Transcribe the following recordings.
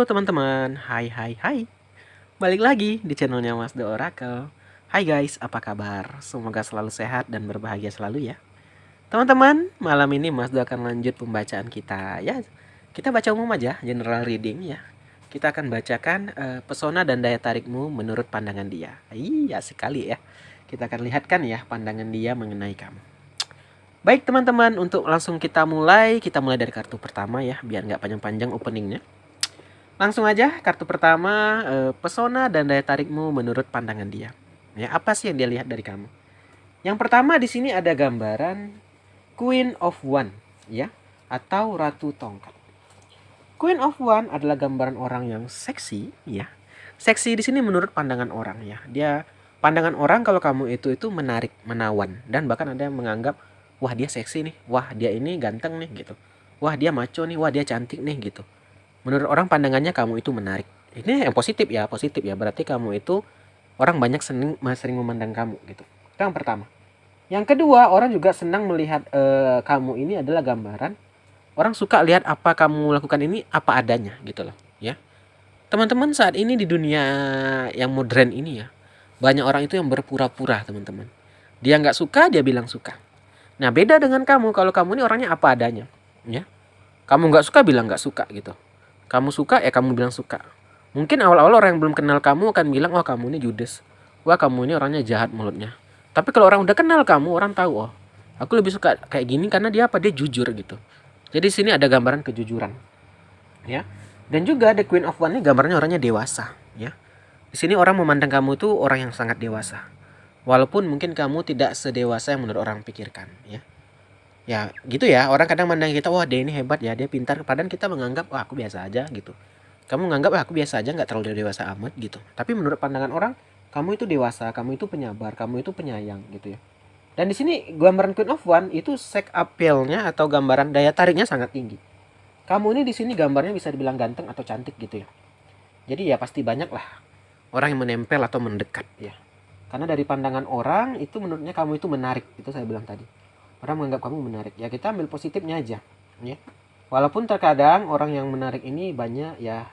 teman-teman, hai. Balik lagi di channelnya Mas The Oracle. Hai guys, apa kabar? Semoga selalu sehat dan berbahagia selalu ya. Teman-teman, malam ini Mas The akan lanjut pembacaan kita ya. Kita baca umum aja, general reading ya. Kita akan bacakan pesona dan daya tarikmu menurut pandangan dia. Iya sekali ya. Kita akan lihatkan ya pandangan dia mengenai kamu. Baik teman-teman, untuk langsung kita mulai dari kartu pertama ya, biar nggak panjang-panjang openingnya. Langsung aja kartu pertama, pesona dan daya tarikmu menurut pandangan dia. Ya, apa sih yang dia lihat dari kamu? Yang pertama di sini ada gambaran Queen of One ya, atau Ratu Tongkat. Queen of One adalah gambaran orang yang seksi ya. Seksi di sini menurut pandangan orang ya. Dia pandangan orang kalau kamu itu menarik, menawan, dan bahkan ada yang menganggap wah dia seksi nih, wah dia ini ganteng nih gitu. Wah dia maco nih, wah dia cantik nih gitu. Menurut orang pandangannya kamu itu menarik. Ini yang positif ya. Berarti kamu itu orang banyak sering memandang kamu gitu. Itu yang pertama. Yang kedua, orang juga senang melihat kamu ini adalah gambaran. Orang suka lihat apa kamu lakukan ini apa adanya gitu loh ya. Teman-teman, saat ini di dunia yang modern ini ya, banyak orang itu yang berpura-pura teman-teman. Dia nggak suka, dia bilang suka. Nah beda dengan kamu, kalau kamu ini orangnya apa adanya ya. Kamu nggak suka bilang nggak suka gitu. Kamu suka ya kamu bilang suka. Mungkin awal-awal orang yang belum kenal kamu akan bilang, oh kamu ini judes. Wah kamu ini orangnya jahat mulutnya. Tapi kalau orang udah kenal kamu, orang tahu, oh aku lebih suka kayak gini karena dia apa? Dia jujur gitu. Jadi sini ada gambaran kejujuran. Ya. Dan juga ada Queen of One ini gambarnya orangnya dewasa. Ya. Di sini orang memandang kamu tuh orang yang sangat dewasa. Walaupun mungkin kamu tidak sedewasa yang menurut orang pikirkan. Ya. Ya gitu ya, orang kadang mandang kita, wah dia ini hebat ya, dia pintar, padahal kita menganggap wah aku biasa aja gitu. Kamu menganggap wah aku biasa aja, nggak terlalu dewasa amat gitu. Tapi menurut pandangan orang, kamu itu dewasa, kamu itu penyabar, kamu itu penyayang gitu ya. Dan di sini gambaran Queen of One itu sex appeal-nya atau gambaran daya tariknya sangat tinggi. Kamu ini di sini gambarnya bisa dibilang ganteng atau cantik gitu ya. Jadi ya pasti banyak lah orang yang menempel atau mendekat ya. Karena dari pandangan orang itu menurutnya kamu itu menarik, itu saya bilang tadi. Orang menganggap kamu menarik ya, kita ambil positifnya aja ya. Walaupun terkadang orang yang menarik ini banyak ya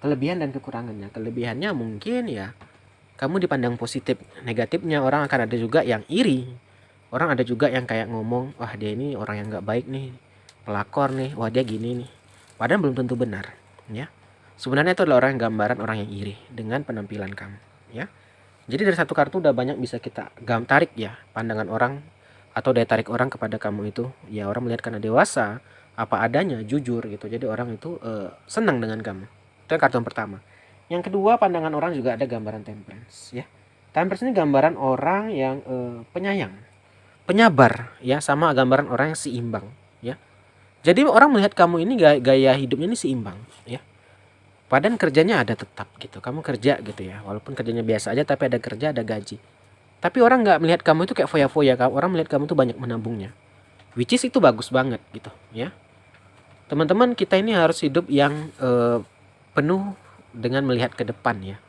kelebihan dan kekurangannya. Kelebihannya mungkin ya kamu dipandang positif, negatifnya orang akan ada juga yang iri. Orang ada juga yang kayak ngomong, wah dia ini orang yang nggak baik nih, pelakor nih, wah dia gini nih. Padahal belum tentu benar ya. Sebenarnya itu adalah orang yang gambaran orang yang iri dengan penampilan kamu ya. Jadi dari satu kartu udah banyak bisa kita tarik ya pandangan orang atau daya tarik orang kepada kamu itu. Ya orang melihat karena dewasa, apa adanya, jujur gitu. Jadi orang itu senang dengan kamu. Itu kartu yang pertama. Yang kedua, pandangan orang juga ada gambaran temperance ya. Temperance ini gambaran orang yang penyayang, penyabar ya, sama gambaran orang yang seimbang ya. Jadi orang melihat kamu ini gaya hidupnya ini seimbang ya. Padahal kerjanya ada tetap gitu. Kamu kerja gitu ya. Walaupun kerjanya biasa aja tapi ada kerja, ada gaji. Tapi orang nggak melihat kamu itu kayak foya-foya. Orang melihat kamu tuh banyak menabungnya. Which is itu bagus banget gitu ya. Teman-teman, kita ini harus hidup yang penuh dengan melihat ke depan ya.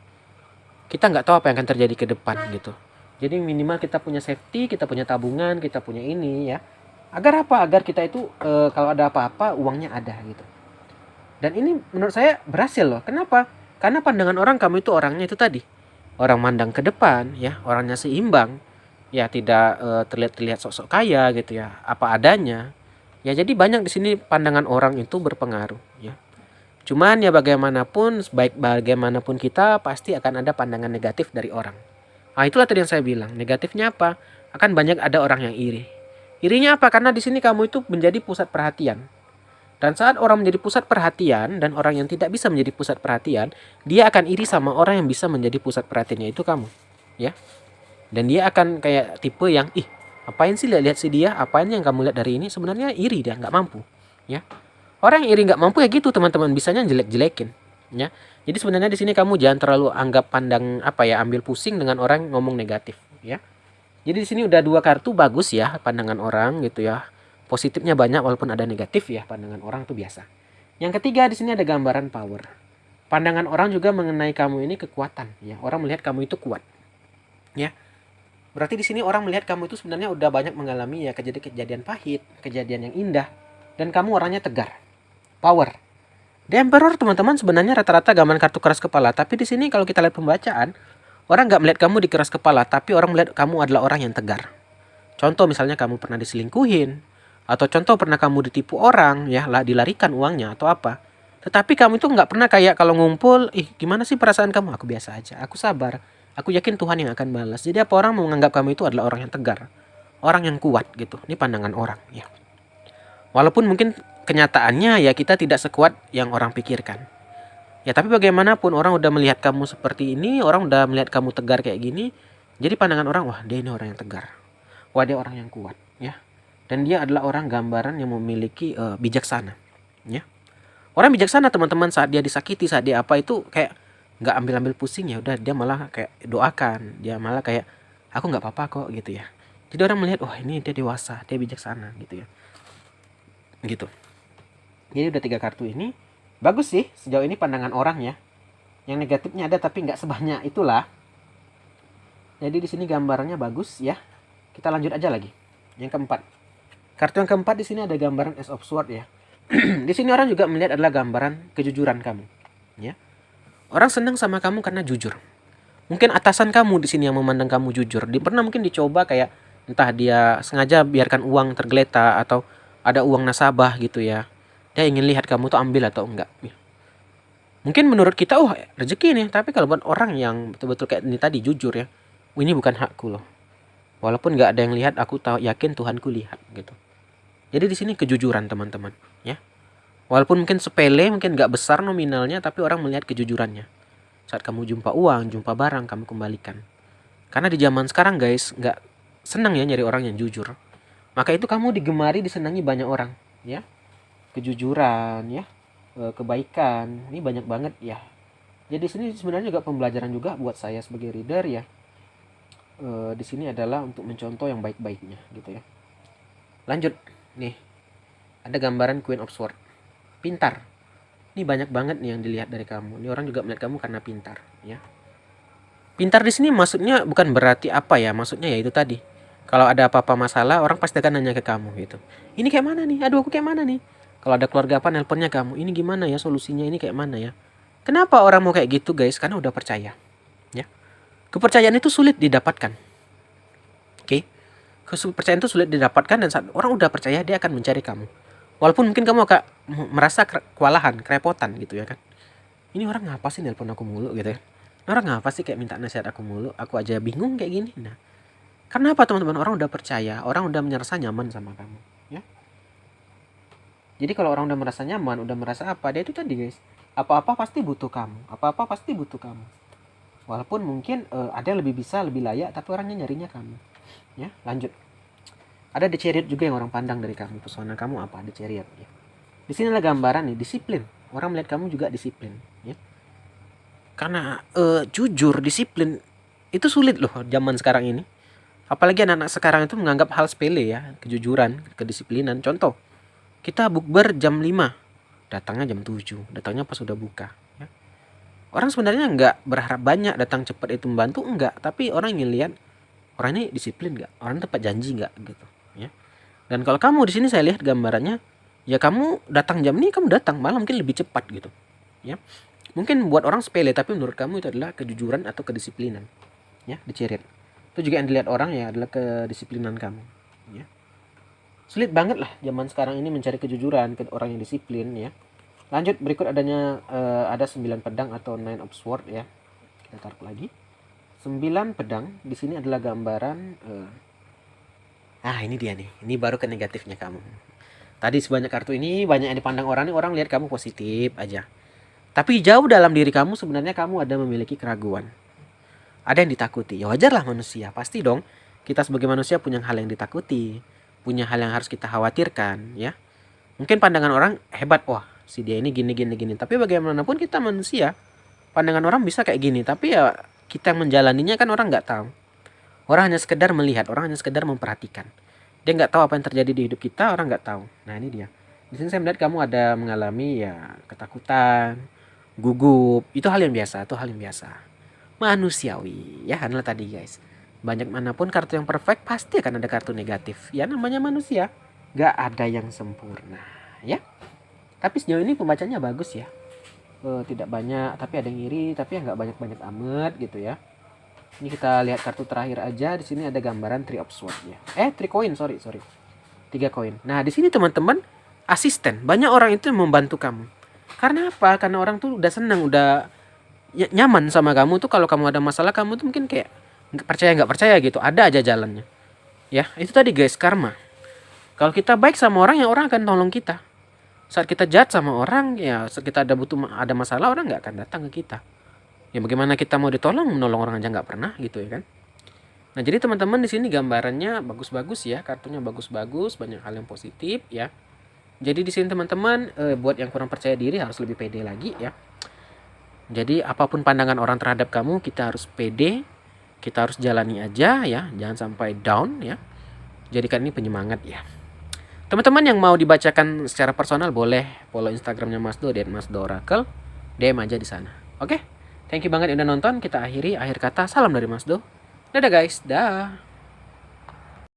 Kita nggak tahu apa yang akan terjadi ke depan gitu. Jadi minimal kita punya safety, kita punya tabungan, kita punya ini ya. Agar apa? Agar kita itu kalau ada apa-apa uangnya ada gitu. Dan ini menurut saya berhasil loh. Kenapa? Karena pandangan orang kamu itu orangnya itu tadi. Orang mandang ke depan ya, orangnya seimbang. Ya tidak terlihat sok-sok kaya gitu ya, apa adanya. Ya jadi banyak di sini pandangan orang itu berpengaruh ya. Cuman ya bagaimanapun, baik bagaimanapun kita pasti akan ada pandangan negatif dari orang. Nah itulah tadi yang saya bilang, negatifnya apa? Akan banyak ada orang yang iri. Irinya apa? Karena di sini kamu itu menjadi pusat perhatian. Dan saat orang menjadi pusat perhatian dan orang yang tidak bisa menjadi pusat perhatian, dia akan iri sama orang yang bisa menjadi pusat perhatiannya itu kamu, ya. Dan dia akan kayak tipe yang apain sih lihat si dia, apain yang kamu lihat dari ini, sebenarnya iri dia nggak mampu, ya. Orang yang iri nggak mampu ya gitu teman-teman, bisanya jelek-jelekin, ya. Jadi sebenarnya di sini kamu jangan terlalu ambil pusing dengan orang ngomong negatif, ya. Jadi di sini udah dua kartu bagus ya pandangan orang gitu ya. Positifnya banyak walaupun ada negatif ya, pandangan orang tuh biasa. Yang ketiga di sini ada gambaran power. Pandangan orang juga mengenai kamu ini kekuatan ya. Orang melihat kamu itu kuat. Ya. Berarti di sini orang melihat kamu itu sebenarnya udah banyak mengalami ya kejadian-kejadian pahit, kejadian yang indah, dan kamu orangnya tegar. Power. The Emperor teman-teman sebenarnya rata-rata gambaran kartu keras kepala. Tapi di sini kalau kita lihat pembacaan, orang nggak melihat kamu di keras kepala, tapi orang melihat kamu adalah orang yang tegar. Contoh misalnya kamu pernah diselingkuhin, atau contoh pernah kamu ditipu orang, ya lah dilarikan uangnya atau apa. Tetapi kamu itu nggak pernah kayak kalau ngumpul, ih gimana sih perasaan kamu? Aku biasa aja, aku sabar. Aku yakin Tuhan yang akan balas. Jadi apa orang menganggap kamu itu adalah orang yang tegar, orang yang kuat gitu. Ini pandangan orang ya. Walaupun mungkin kenyataannya ya kita tidak sekuat yang orang pikirkan. Ya tapi bagaimanapun orang udah melihat kamu seperti ini, orang udah melihat kamu tegar kayak gini. Jadi pandangan orang, wah dia ini orang yang tegar. Wah dia orang yang kuat ya. Dan dia adalah orang gambaran yang memiliki bijaksana ya. Orang bijaksana teman-teman saat dia disakiti, saat dia apa itu kayak nggak ambil-ambil pusing, ya udah dia malah kayak doakan, dia malah kayak aku nggak apa-apa kok gitu ya. Jadi orang melihat wah ini dia dewasa, dia bijaksana gitu ya. Gitu. Jadi udah 3 kartu ini bagus sih sejauh ini pandangan orang ya. Yang negatifnya ada tapi nggak sebanyak itulah. Jadi di sini gambarannya bagus ya. Kita lanjut aja lagi. Yang keempat. Kartu yang keempat di sini ada gambaran Ace of Sword ya. Di sini orang juga melihat adalah gambaran kejujuran kamu, ya. Orang senang sama kamu karena jujur. Mungkin atasan kamu di sini yang memandang kamu jujur. Pernah mungkin dicoba kayak entah dia sengaja biarkan uang tergeletak atau ada uang nasabah gitu ya. Dia ingin lihat kamu tuh ambil atau enggak. Mungkin menurut kita rezeki nih, tapi kalau buat orang yang betul-betul kayak ini tadi jujur ya, ini bukan hakku loh. Walaupun nggak ada yang lihat, aku tahu yakin Tuhanku lihat gitu. Jadi di sini kejujuran teman-teman, ya. Walaupun mungkin sepele, mungkin nggak besar nominalnya, tapi orang melihat kejujurannya. Saat kamu jumpa uang, jumpa barang, kamu kembalikan. Karena di zaman sekarang guys, nggak senang ya nyari orang yang jujur. Maka itu kamu digemari, disenangi banyak orang, ya. Kejujuran, ya, kebaikan, ini banyak banget ya. Jadi di sini sebenarnya juga pembelajaran juga buat saya sebagai reader ya. Di sini adalah untuk mencontoh yang baik-baiknya, gitu ya. Lanjut, nih ada gambaran Queen of Swords. Pintar. Ini banyak banget nih yang dilihat dari kamu. Ini orang juga melihat kamu karena pintar, ya. Pintar di sini maksudnya bukan berarti apa ya? Maksudnya ya itu tadi. Kalau ada apa-apa masalah, orang pasti akan nanya ke kamu gitu. Ini kayak mana nih? Aduh, aku kayak mana nih? Kalau ada keluarga apa nelponnya kamu. Ini gimana ya solusinya? Ini kayak mana ya? Kenapa orang mau kayak gitu, guys? Karena udah percaya, ya. Kepercayaan itu sulit didapatkan. Oke. Kepercayaan itu sulit didapatkan dan saat orang udah percaya dia akan mencari kamu. Walaupun mungkin kamu agak merasa kewalahan, kerepotan gitu ya kan. Ini orang ngapa sih nelpon aku mulu gitu ya. Orang ngapa sih kayak minta nasihat aku mulu. Aku aja bingung kayak gini. Nah, karena apa teman-teman? Orang udah percaya, orang udah merasa nyaman sama kamu, ya. Jadi kalau orang udah merasa nyaman, udah merasa apa, dia itu tadi guys. Apa-apa pasti butuh kamu. Apa-apa pasti butuh kamu. Walaupun mungkin ada yang lebih bisa, lebih layak, tapi orangnya nyarinya kamu. Ya, lanjut. Ada The Chariot juga yang orang pandang dari kamu. Pesona kamu apa? The Chariot ya. Di sini adalah gambaran nih, disiplin. Orang melihat kamu juga disiplin, ya. Karena jujur, disiplin itu sulit loh zaman sekarang ini. Apalagi anak-anak sekarang itu menganggap hal sepele ya, kejujuran, kedisiplinan. Contoh, kita bukber jam 5, datangnya jam 7, datangnya pas sudah buka, ya. Orang sebenarnya nggak berharap banyak datang cepat itu membantu, enggak. Tapi orang ingin lihat orang ini disiplin nggak, orang tepat janji nggak gitu, ya. Dan kalau kamu di sini saya lihat gambarannya, ya kamu datang jam ini, kamu datang malah mungkin lebih cepat gitu, ya. Mungkin buat orang sepele, tapi menurut kamu itu adalah kejujuran atau kedisiplinan, ya. Diceret. Itu juga yang dilihat orang ya adalah kedisiplinan kamu, ya. Sulit banget lah zaman sekarang ini mencari kejujuran ke orang yang disiplin, ya. Lanjut berikut adanya ada 9 pedang atau 9 of Sword ya. Kita taruh lagi. 9 pedang di sini adalah gambaran ini dia nih. Ini baru ke negatifnya kamu. Tadi sebanyak kartu ini banyak yang dipandang orang nih, orang lihat kamu positif aja. Tapi jauh dalam diri kamu sebenarnya kamu ada memiliki keraguan. Ada yang ditakuti. Ya wajarlah manusia, pasti dong. Kita sebagai manusia punya hal yang ditakuti, punya hal yang harus kita khawatirkan, ya. Mungkin pandangan orang hebat, wah, si dia ini gini. Tapi bagaimanapun kita manusia, pandangan orang bisa kayak gini, tapi ya kita yang menjalaninya kan orang nggak tahu. Orang hanya sekedar melihat, orang hanya sekedar memperhatikan. Dia nggak tahu apa yang terjadi di hidup kita, orang nggak tahu. Nah ini dia. Di sini saya melihat kamu ada mengalami ya ketakutan, gugup. Itu hal yang biasa, manusiawi. Ya adalah tadi guys. Banyak manapun kartu yang perfect pasti akan ada kartu negatif. Ya namanya manusia, nggak ada yang sempurna. Ya. Tapi sejauh ini pembacanya bagus ya. Tidak banyak, tapi ada yang iri, tapi nggak banyak-banyak amat gitu ya. Ini kita lihat kartu terakhir aja. Di sini ada gambaran Three of Swords ya. 3 koin, sorry. 3 koin. Nah, di sini teman-teman, asisten. Banyak orang itu membantu kamu. Karena apa? Karena orang tuh udah senang, udah nyaman sama kamu tuh. Kalau kamu ada masalah, kamu tuh mungkin kayak nggak percaya gitu. Ada aja jalannya. Ya, itu tadi guys, karma. Kalau kita baik sama orang, ya orang akan tolong kita. Saat kita jahat sama orang, ya saat kita ada masalah, orang nggak akan datang ke kita. Ya bagaimana kita mau menolong orang aja nggak pernah gitu ya kan. Nah jadi teman-teman di sini gambarannya bagus-bagus ya, kartunya bagus-bagus, banyak hal yang positif ya. Jadi di sini teman-teman, buat yang kurang percaya diri harus lebih pede lagi ya. Jadi apapun pandangan orang terhadap kamu, kita harus pede, kita harus jalani aja ya, jangan sampai down ya. Jadikan ini penyemangat ya. Teman-teman yang mau dibacakan secara personal boleh follow Instagramnya Masdo @masdooracle, DM aja di sana. Oke? Thank you banget yang udah nonton. Kita akhiri, akhir kata salam dari Masdo. Dadah guys, dah.